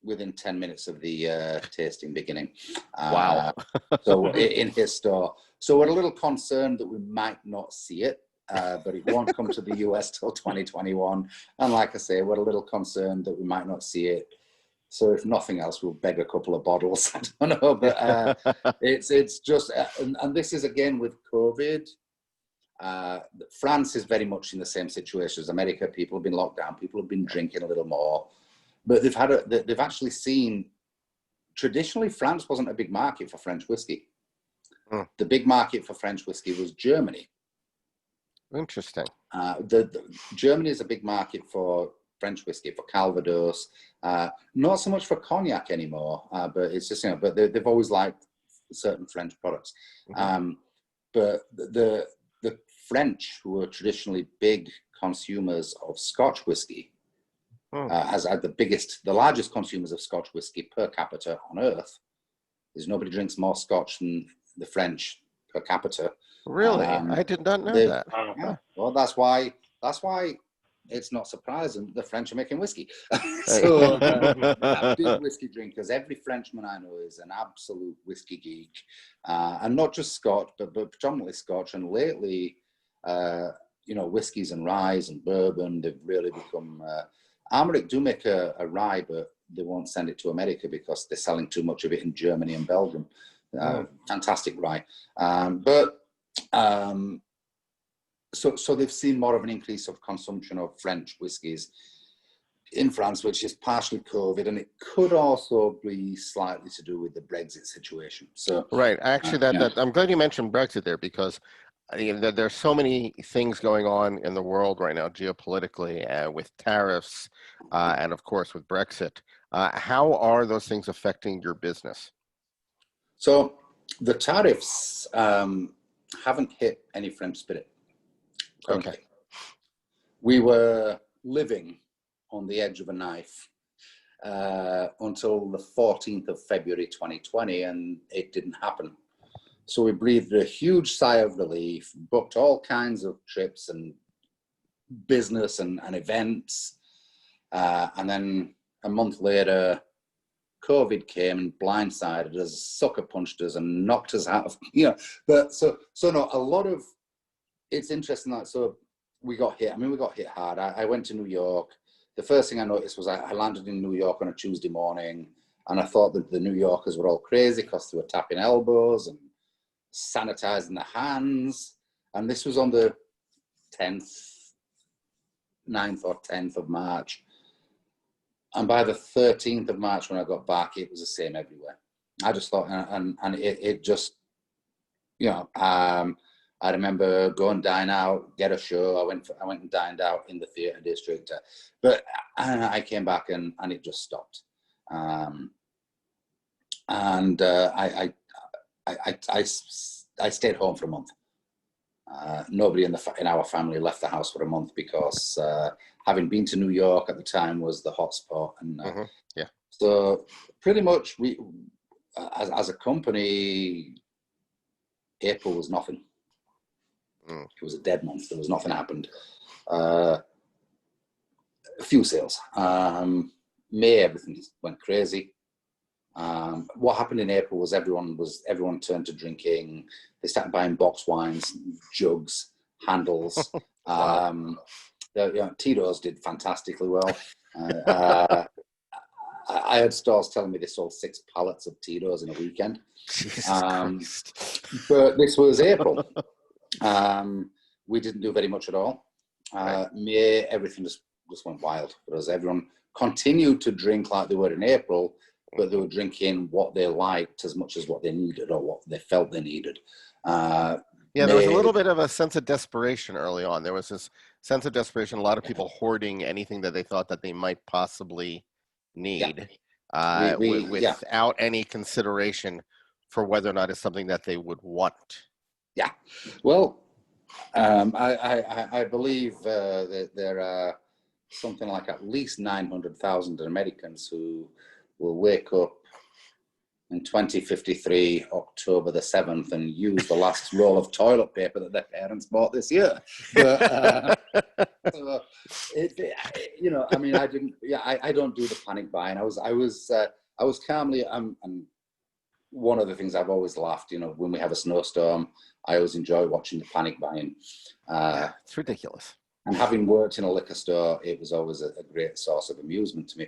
[SPEAKER 3] within 10 minutes of the tasting beginning.
[SPEAKER 1] Wow.
[SPEAKER 3] So in his store. So we're a little concerned that we might not see it, but it won't come to the US till 2021. And like I say, we're a little concerned that we might not see it. So if nothing else, we'll beg a couple of bottles. I don't know, but it's just, and this is again with COVID. France is very much in the same situation as America. People have been locked down. People have been drinking a little more, but they've actually seen. Traditionally, France wasn't a big market for French whiskey. The big market for French whiskey was Germany.
[SPEAKER 1] Interesting.
[SPEAKER 3] Germany is a big market for French whiskey, for Calvados. Not so much for cognac anymore, but it's just But they've always liked certain French products. But the French, who were traditionally big consumers of Scotch whiskey, has had the largest consumers of Scotch whiskey per capita on earth. There's nobody drinks more Scotch than the French per capita.
[SPEAKER 1] Really? I did not know that.
[SPEAKER 3] Yeah. Well, that's why it's not surprising the French are making whiskey. So big whiskey drinkers. Every Frenchman I know is an absolute whiskey geek, and not just Scotch, but predominantly Scotch. And lately, whiskeys and rye and bourbon, they've really become. Armorik do make a rye, but they won't send it to America because they're selling too much of it in Germany and Belgium. Fantastic rye, So they've seen more of an increase of consumption of French whiskies in France, which is partially COVID, and it could also be slightly to do with the Brexit situation. So
[SPEAKER 1] right, actually, I'm glad you mentioned Brexit there, because there's so many things going on in the world right now geopolitically, with tariffs, and of course with Brexit. How are those things affecting your business?
[SPEAKER 3] So the tariffs haven't hit any French spirit.
[SPEAKER 1] Okay.
[SPEAKER 3] We were living on the edge of a knife until the 14th of February 2020, and it didn't happen. So we breathed a huge sigh of relief, booked all kinds of trips and business and events. And then a month later, COVID came and blindsided us, sucker punched us and knocked us out of, But so no, a lot of, it's interesting that, so we got hit. I mean, we got hit hard. I went to New York. The first thing I noticed was I landed in New York on a Tuesday morning, and I thought that the New Yorkers were all crazy because they were tapping elbows and sanitizing their hands. And this was on the 9th or 10th of March. And by the 13th of March, when I got back, it was the same everywhere. I just thought, and it just, I remember going dine out, get a show. I went and dined out in the theatre district, but I came back and it just stopped. I stayed home for a month. Nobody in our family left the house for a month because having been to New York at the time was the hotspot, and so pretty much we, as a company, April was nothing.
[SPEAKER 1] Mm.
[SPEAKER 3] It was a dead month. There was nothing happened. A few sales. May, everything went crazy. What happened in April was everyone turned to drinking. They started buying box wines, jugs, handles.
[SPEAKER 1] Wow.
[SPEAKER 3] Tito's did fantastically well. I had stores telling me they sold 6 pallets of Tito's in a weekend.
[SPEAKER 1] Jesus Christ.
[SPEAKER 3] But this was April. We didn't do very much at all.
[SPEAKER 1] Right.
[SPEAKER 3] May, everything just went wild because everyone continued to drink like they were in April, but they were drinking what they liked as much as what they needed or what they felt they needed.
[SPEAKER 1] Yeah, there was a little bit of a sense of desperation early on. There was this sense of desperation, a lot of people hoarding anything that they thought that they might possibly need without any consideration for whether or not it's something that they would want.
[SPEAKER 3] Yeah. Well, I believe that there are something like at least 900,000 Americans who will wake up in 2053, October the 7th, and use the last roll of toilet paper that their parents bought this year. But, I mean, I don't do the panic buying. I was calmly, and one of the things I've always laughed, when we have a snowstorm, I always enjoy watching the panic buying.
[SPEAKER 1] It's ridiculous.
[SPEAKER 3] And having worked in a liquor store, it was always a great source of amusement to me.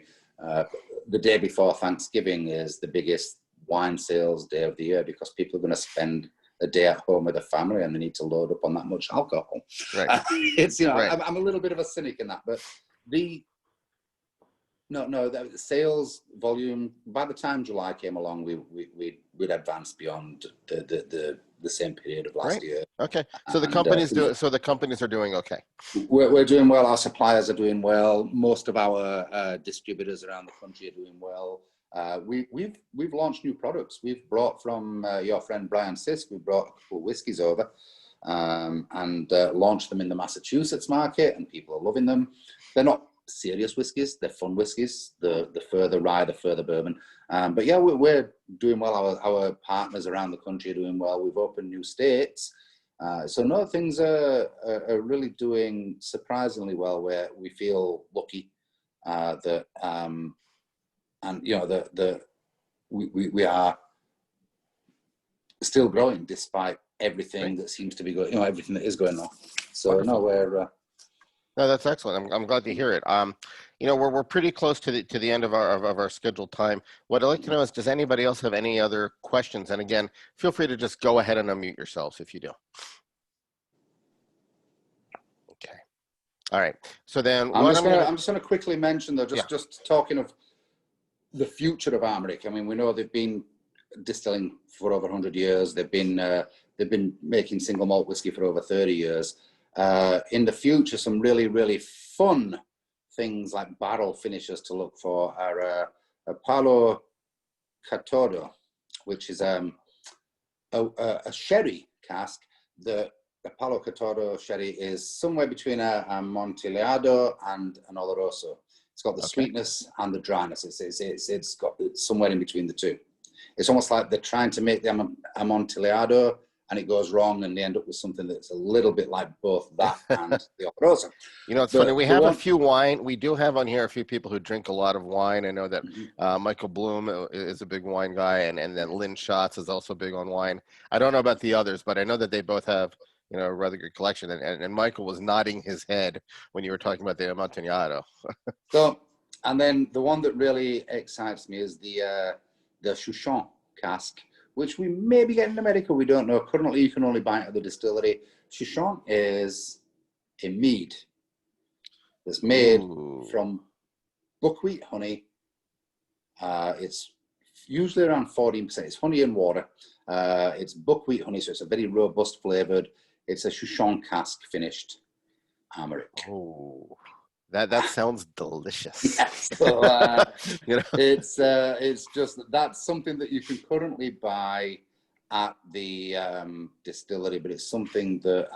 [SPEAKER 3] The day before Thanksgiving is the biggest wine sales day of the year because people are going to spend a day at home with a family and they need to load up on that much alcohol.
[SPEAKER 1] Right.
[SPEAKER 3] It's
[SPEAKER 1] right.
[SPEAKER 3] I'm a little bit of a cynic in that, but the sales volume, by the time July came along, we'd advanced beyond the same period of last year.
[SPEAKER 1] Okay, so the companies are doing okay.
[SPEAKER 3] We're doing well. Our suppliers are doing well. Most of our distributors around the country are doing well. We've launched new products. We've brought from your friend Brian Sisk. We brought a couple of whiskies over and launched them in the Massachusetts market, and people are loving them. They're not serious whiskies; they're fun whiskies. The further rye, the further bourbon. But yeah, we're doing well. Our partners around the country are doing well. We've opened new states. So no, things are really doing surprisingly well. Where we feel lucky that we are still growing despite everything that seems to be going, everything that is going on. So
[SPEAKER 1] Wonderful.
[SPEAKER 3] we're.
[SPEAKER 1] No, that's excellent. I'm glad to hear it. We're pretty close to the end of our scheduled time. What I'd like to know is, does anybody else have any other questions? And again, feel free to just go ahead and unmute yourselves if you do. Okay. All right. So then,
[SPEAKER 3] I'm just going to quickly mention though, just talking of the future of Armorik. I mean, we know they've been distilling for over 100 years. They've been making single malt whiskey for over 30 years. In the future, some really, really fun things like barrel finishes to look for are a Palo Catoro, which is a sherry cask. The Palo Catoro sherry is somewhere between a Amontillado and an Oloroso. It's got the sweetness and the dryness. It's somewhere in between the two. It's almost like they're trying to make the Amontillado, and it goes wrong, and they end up with something that's a little bit like both that and the Oloroso.
[SPEAKER 1] It's funny. We have a few wine. We do have on here a few people who drink a lot of wine. I know that Michael Bloom is a big wine guy, and then Lynn Schatz is also big on wine. I don't know about the others, but I know that they both have a rather good collection. And Michael was nodding his head when you were talking about the Amontillado.
[SPEAKER 3] So, and then the one that really excites me is the Chouchon cask, which we may be getting in America. We don't know. Currently, you can only buy it at the distillery. Chouchon is a mead that's made from buckwheat honey. It's usually around 14%. It's honey and water. It's buckwheat honey, so it's a very robust flavored. It's a Chouchon cask finished Armorik.
[SPEAKER 1] Oh, that sounds delicious.
[SPEAKER 3] Yes. So, it's just that's something that you can currently buy at the distillery, but it's something that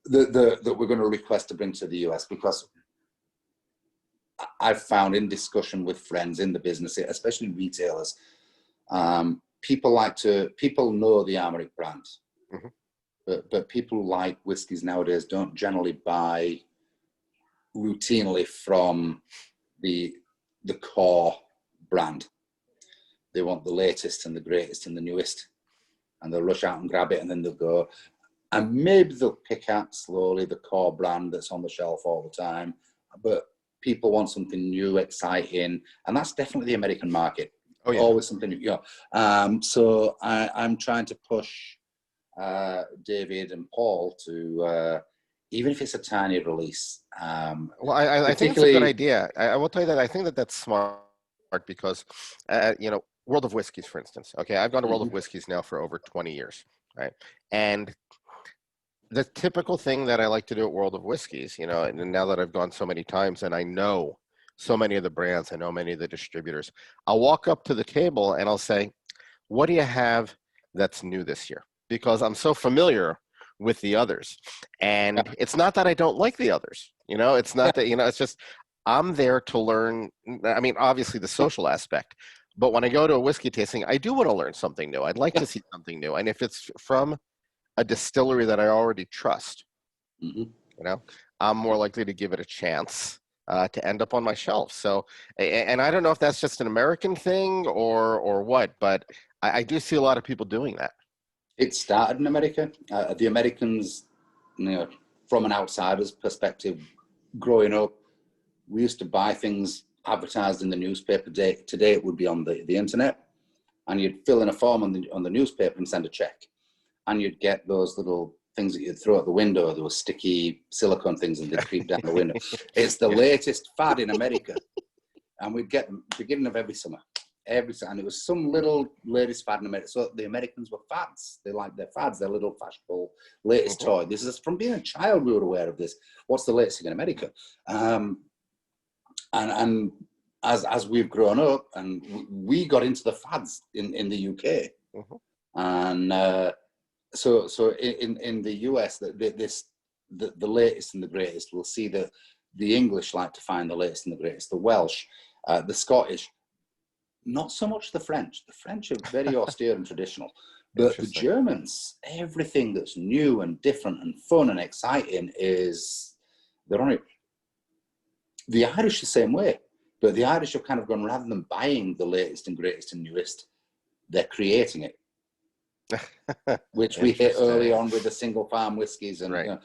[SPEAKER 3] that we're going to request to bring to the US, because I've found in discussion with friends in the business, especially retailers, people know the Armorik brand,
[SPEAKER 1] Mhm.
[SPEAKER 3] but people who like whiskies nowadays don't generally buy routinely from the core brand. They want the latest and the greatest and the newest, and they'll rush out and grab it, and then they'll go, and maybe they'll pick out slowly the core brand that's on the shelf all the time. But people want something new, exciting, and that's definitely the American market.
[SPEAKER 1] Oh, yeah.
[SPEAKER 3] Always something new. So I'm trying to push David and Paul to, even if it's a tiny release.
[SPEAKER 1] Well, I think it's a good idea. I will tell you that I think that that's smart because, World of Whiskeys, for instance. Okay, I've gone to World of Whiskeys now for over 20 years, right? And the typical thing that I like to do at World of Whiskeys, and now that I've gone so many times and I know so many of the brands, I know many of the distributors, I'll walk up to the table and I'll say, what do you have that's new this year? Because I'm so familiar with the others. And it's not that I don't like the others, it's not that, it's just, I'm there to learn. I mean, obviously the social aspect, but when I go to a whiskey tasting, I do want to learn something new. I'd like to see something new. And if it's from a distillery that I already trust, I'm more likely to give it a chance to end up on my shelf. So, and I don't know if that's just an American thing or what, but I do see a lot of people doing that.
[SPEAKER 3] It started in America. The Americans, from an outsider's perspective, growing up, we used to buy things advertised in the newspaper. Today it would be on the internet, and you'd fill in a form on the newspaper and send a check, and you'd get those little things that you'd throw out the window, those sticky silicone things, and they'd creep down the window. It's the latest fad in America, and we'd get them beginning of every summer, and it was some little latest fad in America. So the Americans were fads. They like their fads, their little fashionable latest toy. This is from being a child, we were aware of this. What's the latest thing in America? And as we've grown up, and we got into the fads in the UK, and so in the US, the latest and the greatest. We'll see that the English like to find the latest and the greatest. The Welsh, the Scottish, not so much the French. The French are very austere and traditional, but the Germans, everything that's new and different and fun and exciting they're on it. The Irish the same way, but the Irish have kind of gone, rather than buying the latest and greatest and newest, they're creating it, which we hit early on with the single farm whiskies and the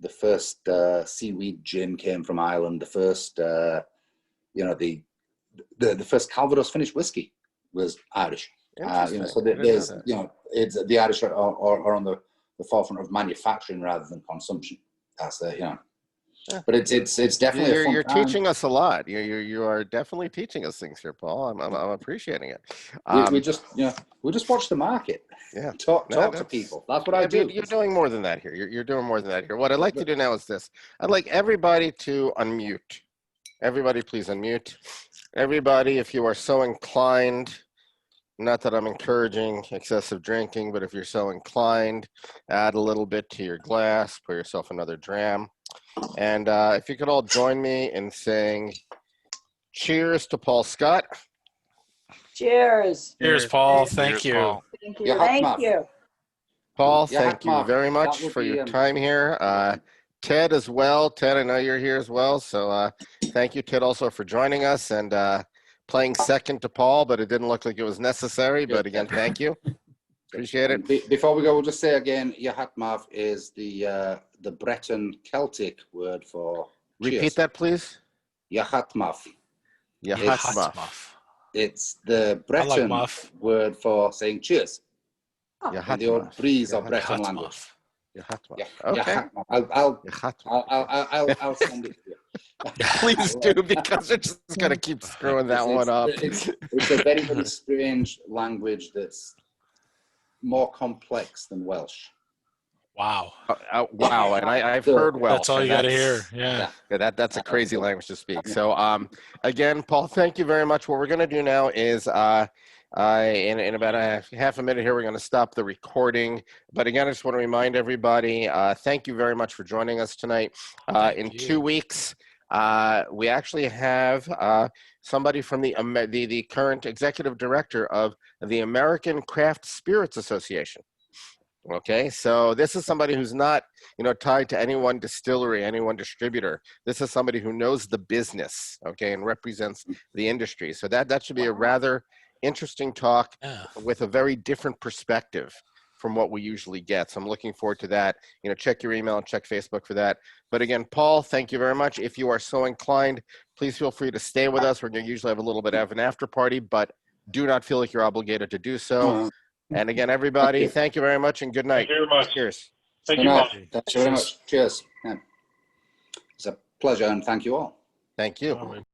[SPEAKER 3] first seaweed gin came from Ireland. The first the first Calvados finished whiskey was Irish. So there's it's the Irish are on the forefront of manufacturing rather than consumption. That's but it's definitely a fun
[SPEAKER 1] you're
[SPEAKER 3] time.
[SPEAKER 1] teaching us a lot. You are definitely teaching us things here, Paul. I'm appreciating it.
[SPEAKER 3] We just watch the market.
[SPEAKER 1] Yeah,
[SPEAKER 3] talk to people. That's what I do.
[SPEAKER 1] You're doing more than that here. You're doing more than that here. What I'd like to do now is this. I'd like everybody to unmute. Everybody, please unmute. Everybody, if you are so inclined. Not that I'm encouraging excessive drinking, but if you're so inclined, add a little bit to your glass, pour yourself another dram. And if you could all join me in saying cheers to Paul Scott.
[SPEAKER 6] Cheers.
[SPEAKER 7] Cheers, Paul. Thank you.
[SPEAKER 6] Thank you. Thank you.
[SPEAKER 1] Paul, thank you very much for your time here. Ted as well. Ted, I know you're here as well. So thank you, Ted, also for joining us and playing second to Paul, but it didn't look like it was necessary. But again, thank you. Appreciate it.
[SPEAKER 3] Before we go, we'll just say again, Yahatmav is the Breton Celtic word for cheers.
[SPEAKER 1] Repeat that, please.
[SPEAKER 3] Yahatmav.
[SPEAKER 1] Yahatmav.
[SPEAKER 3] It's the Breton word for saying cheers. In the old breeze of Breton language.
[SPEAKER 1] Yahatmav.
[SPEAKER 3] Okay. I'll send it to you.
[SPEAKER 1] Please do, because they're just going to keep screwing that one up.
[SPEAKER 3] It's a very, very strange language that's more complex than Welsh.
[SPEAKER 7] Wow.
[SPEAKER 1] Wow. And I've heard Welsh.
[SPEAKER 7] That's all you got to hear. Yeah.
[SPEAKER 1] That's a crazy language to speak. So again, Paul, thank you very much. What we're going to do now is in about half a minute here, we're going to stop the recording. But again, I just want to remind everybody, thank you very much for joining us tonight. In 2 weeks, we actually have somebody from the current executive director of the American Craft Spirits Association. Okay, so this is somebody who's not, tied to any one distillery, any one distributor. This is somebody who knows the business, okay, and represents the industry. So that should be a rather interesting talk with a very different perspective from what we usually get. So I'm looking forward to that. Check your email and check Facebook for that. But again, Paul, thank you very much. If you are so inclined, please feel free to stay with us. We're going to usually have a little bit of an after party, but do not feel like you're obligated to do so. And again, everybody, thank you very much and good night.
[SPEAKER 2] Thank you very much.
[SPEAKER 1] Cheers.
[SPEAKER 2] Thank you, Paul.
[SPEAKER 3] Thank you very much. Cheers. Yeah. It's a pleasure and thank you all.
[SPEAKER 1] Thank you.